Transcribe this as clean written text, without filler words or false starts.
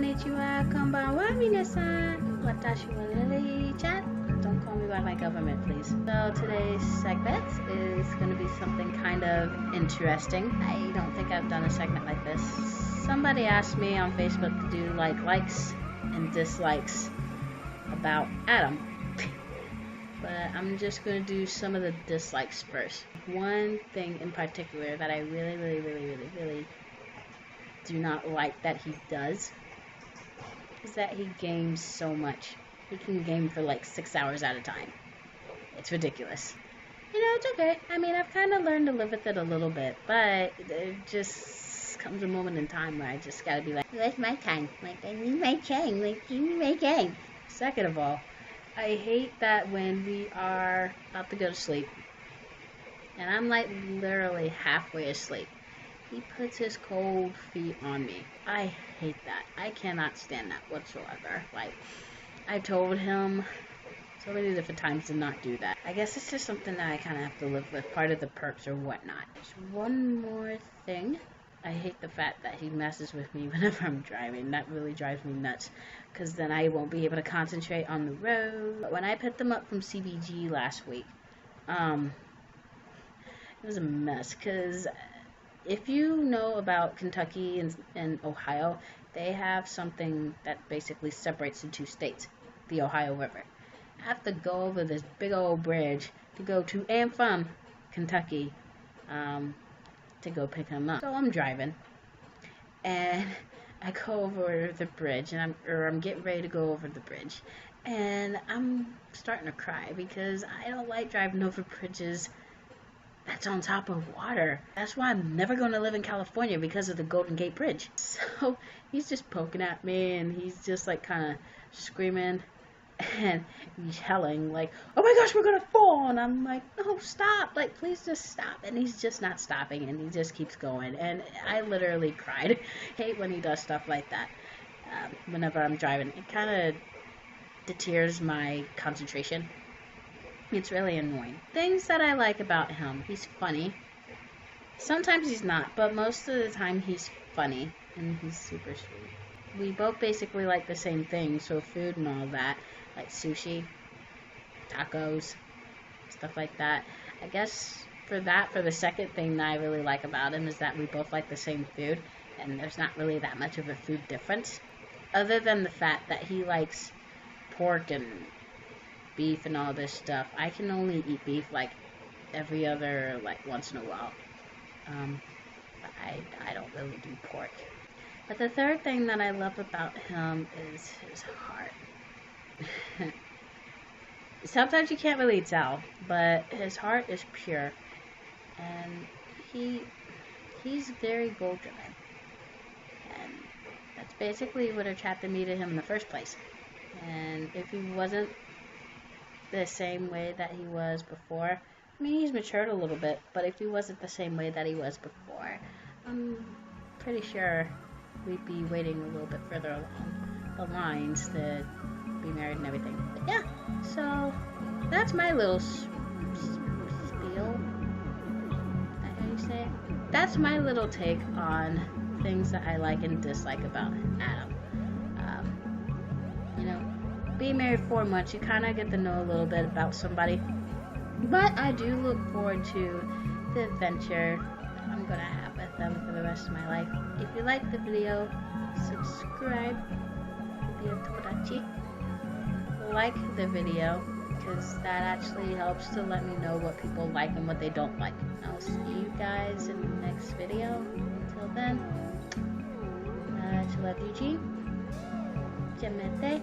konnichiwa, konbanwa, minasan. Watashi wa Lilly-Chan. Don't call me by my government, please. So today's segment is going to be something kind of interesting. I don't think I've done a segment like this. Somebody asked me on Facebook to do likes and dislikes about Adam. But I'm just going to do some of the dislikes first. One thing in particular that I really do not like that he does is that he games so much. He can game for like 6 hours at a time. It's ridiculous. You know, it's okay. I mean, I've kind of learned to live with it a little bit, but it just comes a moment in time where I just gotta be like, where's my time? Like, I need my time. Like, give me my time. Second of all, I hate that when we are about to go to sleep, and I'm like literally halfway asleep, he puts his cold feet on me. I hate that. I cannot stand that whatsoever. Like, I told him so many different times to not do that. I guess it's just something that I kind of have to live with, part of the perks or whatnot. There's one more thing. I hate the fact that he messes with me whenever I'm driving. That really drives me nuts, because then I won't be able to concentrate on the road. When I picked him up from CBG last week, it was a mess, because if you know about Kentucky and Ohio, they have something that basically separates the two states, the Ohio River. I have to go over this big old bridge to go to and from Kentucky to go pick him up. So I'm driving, and I go over the bridge, and I'm getting ready to go over the bridge, and I'm starting to cry because I don't like driving over bridges that's on top of water. That's why I'm never going to live in California, because of the Golden Gate Bridge. So he's just poking at me, and he's just like kind of screaming and yelling like, oh my gosh, we're gonna fall. And I'm like, no, stop, like, please just stop. And he's just not stopping, and he just keeps going, and I literally cried. I hate when he does stuff like that. Whenever I'm driving, it kind of deters my concentration. It's really annoying. Things that I like about him: he's funny. Sometimes he's not, but most of the time he's funny, and he's super sweet. We both basically like the same things, so food and all that, like sushi, tacos, stuff like that. I guess for the second thing that I really like about him is that we both like the same food, and there's not really that much of a food difference, other than the fact that he likes pork and beef and all this stuff. I can only eat beef like every other, like, once in a while. But I don't really do pork. But the third thing that I love about him is his heart. Sometimes you can't really tell, but his heart is pure, and he's very goal driven, and that's basically what attracted me to him in the first place. And if he wasn't the same way that he was before, I mean, he's matured a little bit, but if he wasn't the same way that he was before, I'm pretty sure we'd be waiting a little bit further along the lines to be married and everything. But yeah, so that's my little spiel. Is that how you say it? That's my little take on things that I like and dislike about Adam. You know, being married 4 months, you kind of get to know a little bit about somebody. But I do look forward to the adventure I'm going to have with them for the rest of my life. If you like the video, subscribe. Like the video, because that actually helps to let me know what people like and what they don't like. I'll see you guys in the next video. Until then, much love, Yujin. Jamante.